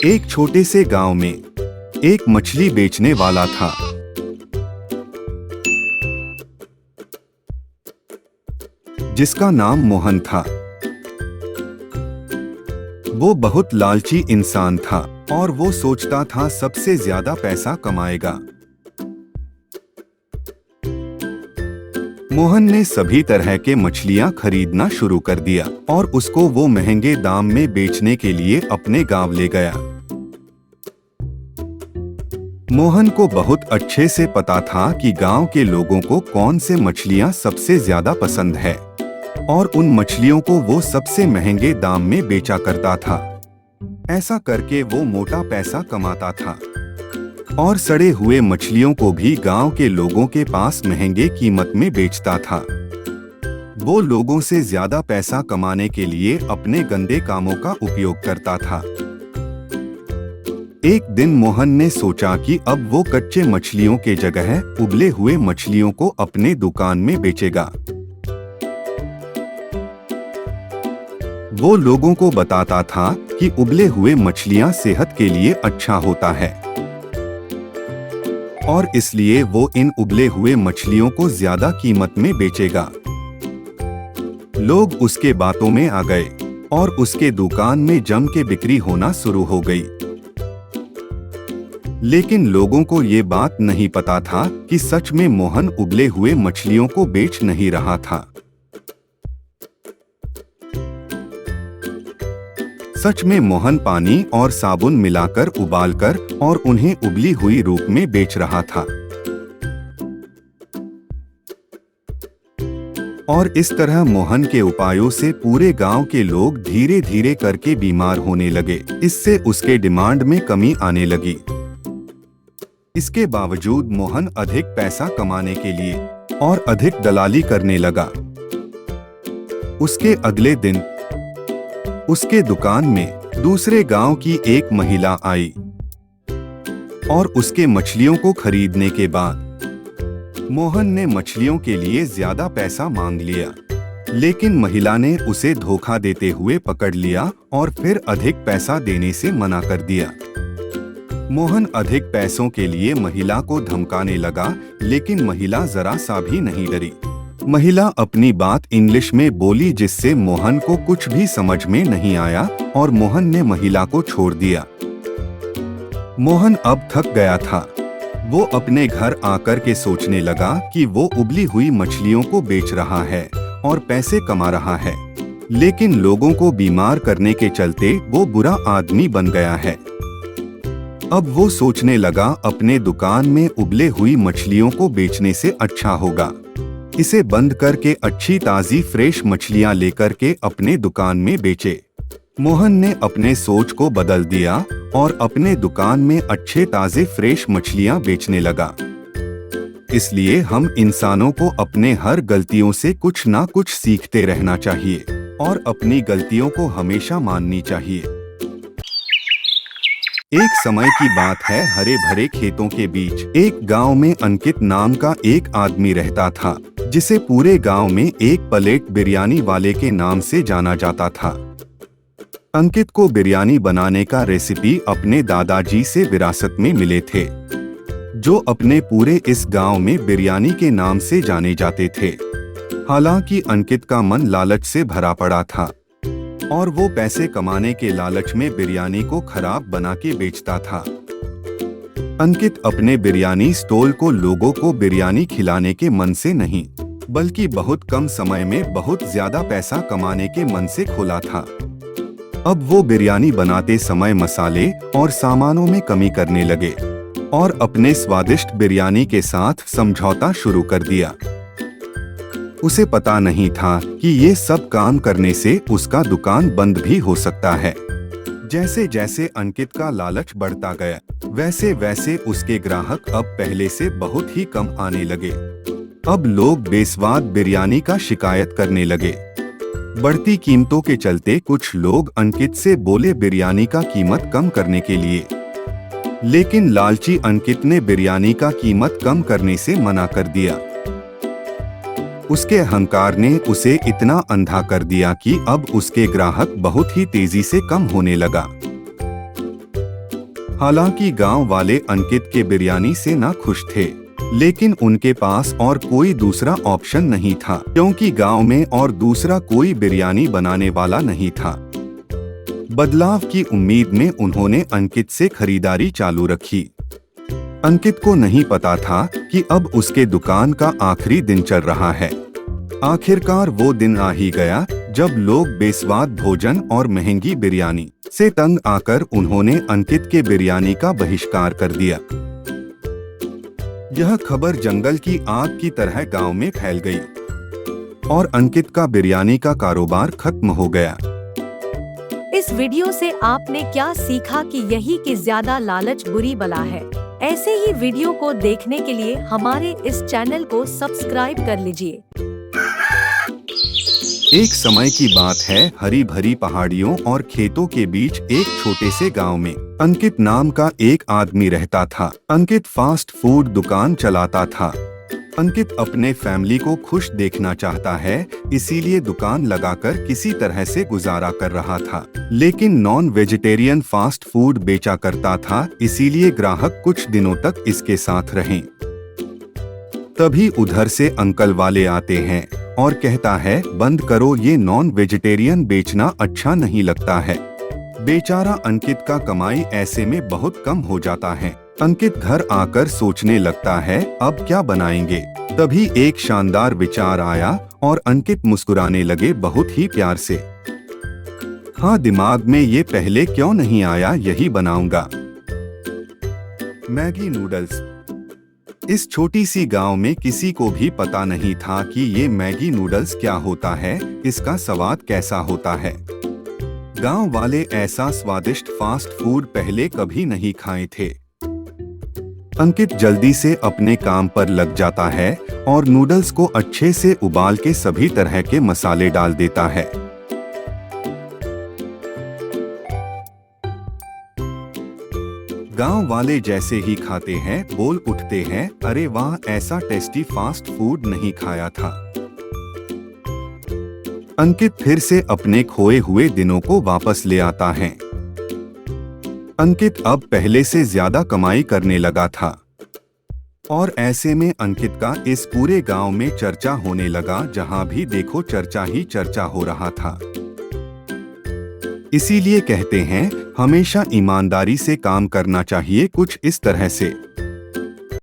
एक छोटे से गांव में एक मछली बेचने वाला था। जिसका नाम मोहन था। वो बहुत लालची इंसान था और वो सोचता था सबसे ज्यादा पैसा कमाएगा। मोहन ने सभी तरह के मछलियां खरीदना शुरू कर दिया और उसको वो महंगे दाम में बेचने के लिए अपने गांव ले गया। मोहन को बहुत अच्छे से पता था कि गांव के लोगों को कौन से मछलियां सबसे ज्यादा पसंद है और उन मछलियों को वो सबसे महंगे दाम में बेचा करता था। ऐसा करके वो मोटा पैसा कमाता था और सड़े हुए मछलियों को भी गांव के लोगों के पास महंगे कीमत में बेचता था। वो लोगों से ज्यादा पैसा कमाने के लिए अपने गंदे कामों का उपयोग करता था। एक दिन मोहन ने सोचा कि अब वो कच्चे मछलियों के जगह उबले हुए मछलियों को अपने दुकान में बेचेगा। वो लोगों को बताता था कि उबले हुए मछलियां सेहत के लिए अच्छा होता है और इसलिए वो इन उबले हुए मछलियों को ज्यादा कीमत में बेचेगा। लोग उसके बातों में आ गए और उसके दुकान में जम के बिक्री होना शुरू हो गई। लेकिन लोगों को ये बात नहीं पता था कि सच में मोहन उबले हुए मछलियों को बेच नहीं रहा था। सच में मोहन पानी और साबुन मिलाकर उबालकर और उन्हें उबली हुई रूप में बेच रहा था। और इस तरह मोहन के उपायों से पूरे गांव के लोग धीरे धीरे करके बीमार होने लगे। इससे उसके डिमांड में कमी आने लगी। इसके बावजूद मोहन अधिक पैसा कमाने के लिए और अधिक दलाली करने लगा। उसके अगले दिन उसके दुकान में दूसरे गांव की एक महिला आई और उसके मछलियों को खरीदने के बाद मोहन ने मछलियों के लिए ज्यादा पैसा मांग लिया। लेकिन महिला ने उसे धोखा देते हुए पकड़ लिया और फिर अधिक पैसा देने से मना कर दिया। मोहन अधिक पैसों के लिए महिला को धमकाने लगा, लेकिन महिला जरा सा भी नहीं डरी। महिला अपनी बात इंग्लिश में बोली जिससे मोहन को कुछ भी समझ में नहीं आया और मोहन ने महिला को छोड़ दिया। मोहन अब थक गया था। वो अपने घर आकर के सोचने लगा कि वो उबली हुई मछलियों को बेच रहा है और पैसे कमा रहा है, लेकिन लोगों को बीमार करने के चलते वो बुरा आदमी बन गया है। अब वो सोचने लगा अपने दुकान में उबले हुई मछलियों को बेचने से अच्छा होगा इसे बंद करके अच्छी ताजी फ्रेश मछलियां लेकर के अपने दुकान में बेचे। मोहन ने अपने सोच को बदल दिया और अपने दुकान में अच्छे ताजे फ्रेश मछलियां बेचने लगा। इसलिए हम इंसानों को अपने हर गलतियों से कुछ ना कुछ सीखते रहना चाहिए और अपनी गलतियों को हमेशा माननी चाहिए। एक समय की बात है, हरे भरे खेतों के बीच एक गांव में अंकित नाम का एक आदमी रहता था, जिसे पूरे गांव में एक प्लेट बिरयानी वाले के नाम से जाना जाता था। अंकित को बिरयानी बनाने का रेसिपी अपने दादाजी से विरासत में मिले थे, जो अपने पूरे इस गांव में बिरयानी के नाम से जाने जाते थे। हालांकि अंकित का मन लालच से भरा पड़ा था और वो पैसे कमाने के लालच में बिरयानी को खराब बना के बेचता था। अंकित अपने बिरयानी स्टॉल को लोगों को बिरयानी खिलाने के मन से नहीं, बल्कि बहुत कम समय में बहुत ज्यादा पैसा कमाने के मन से खोला था। अब वो बिरयानी बनाते समय मसाले और सामानों में कमी करने लगे और अपने स्वादिष्ट बिरयानी के साथ समझौता शुरू कर दिया। उसे पता नहीं था कि ये सब काम करने से उसका दुकान बंद भी हो सकता है। जैसे जैसे अंकित का लालच बढ़ता गया, वैसे वैसे उसके ग्राहक अब पहले से बहुत ही कम आने लगे। अब लोग बेस्वाद बिरयानी का शिकायत करने लगे। बढ़ती कीमतों के चलते कुछ लोग अंकित से बोले बिरयानी का कीमत कम करने के लिए, लेकिन लालची अंकित ने बिरयानी का कीमत कम करने से मना कर दिया। उसके अहंकार ने उसे इतना अंधा कर दिया कि अब उसके ग्राहक बहुत ही तेजी से कम होने लगा। हालांकि गांव वाले अंकित के बिरयानी से ना खुश थे, लेकिन उनके पास और कोई दूसरा ऑप्शन नहीं था, क्योंकि गांव में और दूसरा कोई बिरयानी बनाने वाला नहीं था। बदलाव की उम्मीद में उन्होंने अंकित से खरीदारी चालू रखी। अंकित को नहीं पता था कि अब उसके दुकान का आखिरी दिन चल रहा है। आखिरकार वो दिन आ ही गया जब लोग बेस्वाद भोजन और महंगी बिरयानी से तंग आकर उन्होंने अंकित के बिरयानी का बहिष्कार कर दिया। यह खबर जंगल की आग की तरह गांव में फैल गई और अंकित का बिरयानी का कारोबार खत्म हो गया। इस वीडियो से आपने क्या सीखा कि यही कि ज्यादा लालच बुरी बला है। ऐसे ही वीडियो को देखने के लिए हमारे इस चैनल को सब्सक्राइब कर लीजिए। एक समय की बात है, हरी भरी पहाड़ियों और खेतों के बीच एक छोटे से गांव में अंकित नाम का एक आदमी रहता था। अंकित फास्ट फूड दुकान चलाता था। अंकित अपने फैमिली को खुश देखना चाहता है, इसीलिए दुकान लगाकर किसी तरह से गुजारा कर रहा था। लेकिन नॉन वेजिटेरियन फास्ट फूड बेचा करता था, इसीलिए ग्राहक कुछ दिनों तक इसके साथ रहे। तभी उधर से अंकल वाले आते हैं और कहता है, बंद करो, ये नॉन वेजिटेरियन बेचना अच्छा नहीं लगता है। बेचारा अंकित का कमाई ऐसे में बहुत कम हो जाता है। अंकित घर आकर सोचने लगता है, अब क्या बनाएंगे। तभी एक शानदार विचार आया और अंकित मुस्कुराने लगे बहुत ही प्यार से। हाँ, दिमाग में ये पहले क्यों नहीं आया, यही बनाऊंगा। Maggi noodles. इस छोटी सी गांव में किसी को भी पता नहीं था कि ये मैगी नूडल्स क्या होता है, इसका स्वाद कैसा होता है। गांव वाले ऐसा स्वादिष्ट फास्ट फूड पहले कभी नहीं खाए थे। अंकित जल्दी से अपने काम पर लग जाता है और नूडल्स को अच्छे से उबाल के सभी तरह के मसाले डाल देता है। गांव वाले जैसे ही खाते हैं बोल उठते हैं, अरे वाह, ऐसा टेस्टी फास्ट फूड नहीं खाया था। अंकित फिर से अपने खोए हुए दिनों को वापस ले आता है। अंकित अब पहले से ज्यादा कमाई करने लगा था और ऐसे में अंकित का इस पूरे गांव में चर्चा होने लगा। जहां भी देखो चर्चा ही चर्चा हो रहा था। इसीलिए कहते हैं, हमेशा ईमानदारी से काम करना चाहिए, कुछ इस तरह से।